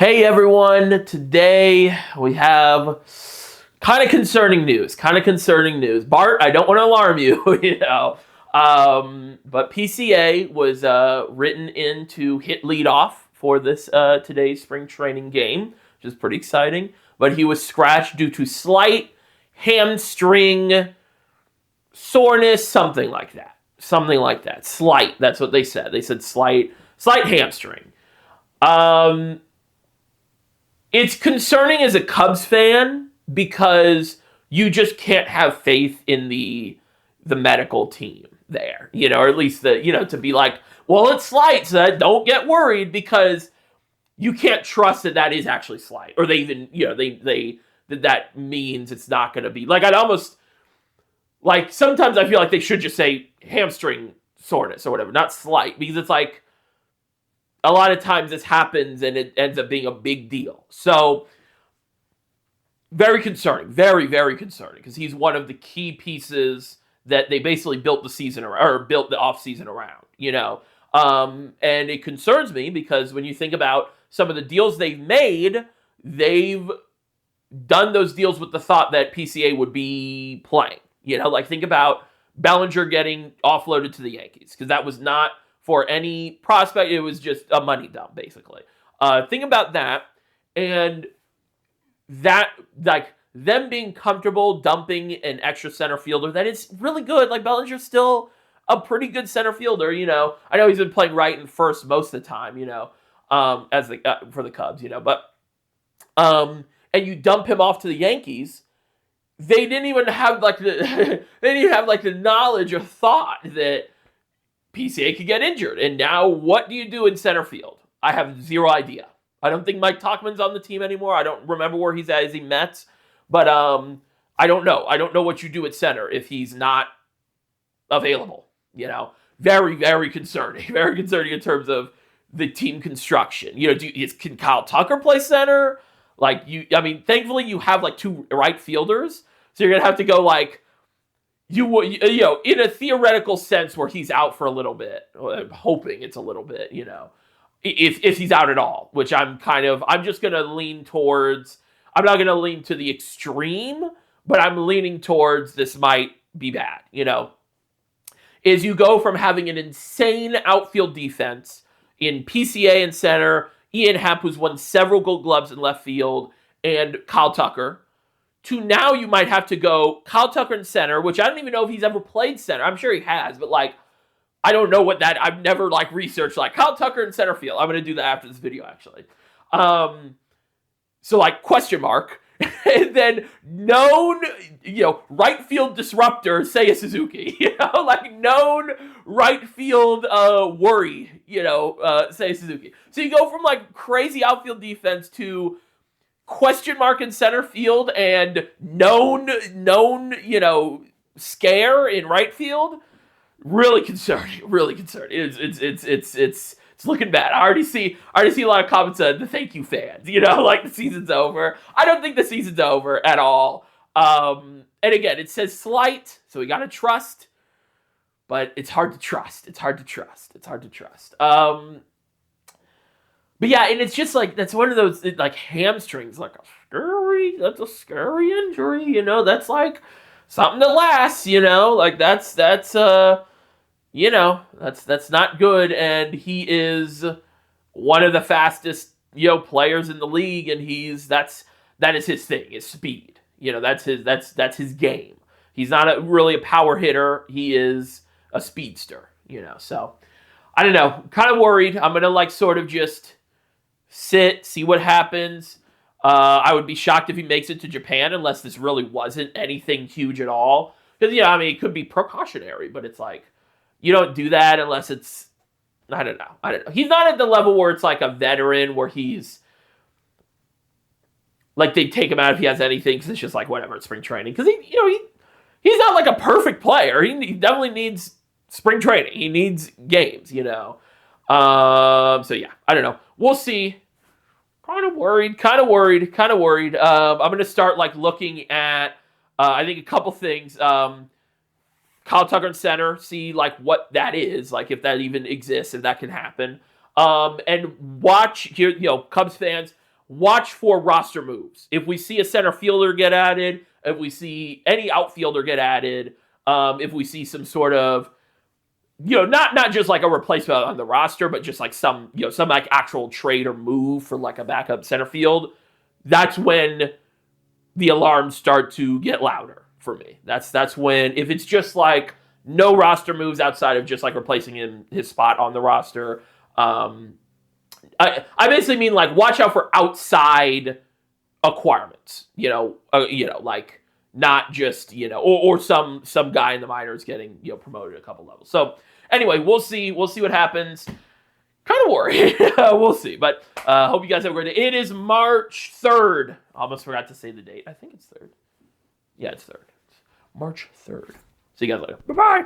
Hey everyone, today we have kind of concerning news. Bart, I don't want to alarm you, but PCA was written in to hit leadoff for this today's spring training game, which is pretty exciting. But he was scratched due to slight hamstring soreness, something like that. Slight, that's what they said. They said slight hamstring. It's concerning as a Cubs fan because you just can't have faith in the medical team there, or at least to be like, well, it's slight, so don't get worried, because you can't trust that is actually slight, or they even, that means it's not going to be like, I'd almost like, sometimes I feel like they should just say hamstring soreness or whatever, not slight, because it's like, a lot of times this happens and it ends up being a big deal. So, very concerning. Very, very concerning. Because he's one of the key pieces that they basically built the season around, or built the offseason around, And it concerns me because when you think about some of the deals they've made, they've done those deals with the thought that PCA would be playing. Like think about Bellinger getting offloaded to the Yankees, because that was not for any prospect. It was just a money dump, basically. Think about that, and that, like, them being comfortable dumping an extra center fielder that is really good. Like, Bellinger's still a pretty good center fielder, I know he's been playing right and first most of the time, as for the Cubs, but and you dump him off to the Yankees. They didn't even have the knowledge or thought that PCA could get injured. And now what do you do in center field? I have zero idea. I don't think Mike Tauchman's on the team anymore. I don't remember where he's at. Is he Mets? But I don't know. I don't know what you do at center if he's not available. Very, very concerning. Very concerning in terms of the team construction. Can Kyle Tucker play center? Thankfully you have like two right fielders. So you're going to have to go like, in a theoretical sense where he's out for a little bit, I'm hoping it's a little bit, if he's out at all, which I'm just going to lean towards, I'm not going to lean to the extreme, but I'm leaning towards this might be bad, is you go from having an insane outfield defense in PCA and center, Ian Happ, who's won several Gold Gloves in left field, and Kyle Tucker, to now you might have to go Kyle Tucker in center, which I don't even know if he's ever played center. I'm sure he has, but I don't know what that, I've never researched Kyle Tucker in center field. I'm going to do that after this video, actually. So question mark. And then known, right field disruptor, Seiya Suzuki. Known right field worry, Seiya Suzuki. So you go from crazy outfield defense to question mark in center field and known, scare in right field. Really concerning. It's looking bad. I already see a lot of comments on the thank you fans, the season's over. I don't think the season's over at all. And again, it says slight, so we gotta trust, but it's hard to trust. But yeah, and it's just that's one of those hamstrings, that's a scary injury, that's something that lasts, that's not good. And he is one of the fastest, players in the league, and that is his thing, is speed. That's his game. He's not really a power hitter. He is a speedster, so I don't know, kind of worried. I'm going to sort of just sit, see what happens. I would be shocked if he makes it to Japan unless this really wasn't anything huge at all. Because, it could be precautionary, but it's you don't do that unless it's, I don't know. He's not at the level where it's a veteran where he's, they take him out if he has anything, because it's just whatever, it's spring training. Because, he's not a perfect player. He definitely needs spring training. He needs games, So, yeah, I don't know. We'll see. Kind of worried. I'm going to start looking at, I think, a couple things. Kyle Tucker in center, see what that is, if that even exists, if that can happen. And watch here, Cubs fans, watch for roster moves. If we see a center fielder get added, if we see any outfielder get added, if we see some sort of, not just like a replacement on the roster, but just like some like actual trade or move for like a backup center field, that's when the alarms start to get louder for me. That's when, if it's just like no roster moves outside of just like replacing his spot on the roster, I basically mean like watch out for outside acquirements, like not just, or some guy in the minors getting, promoted a couple levels. So anyway, we'll see what happens. Kind of worried. We'll see. But hope you guys have a great day. It is March 3rd. Almost forgot to say the date. I think it's 3rd. Yeah, it's 3rd. March 3rd. See you guys later. Bye-bye.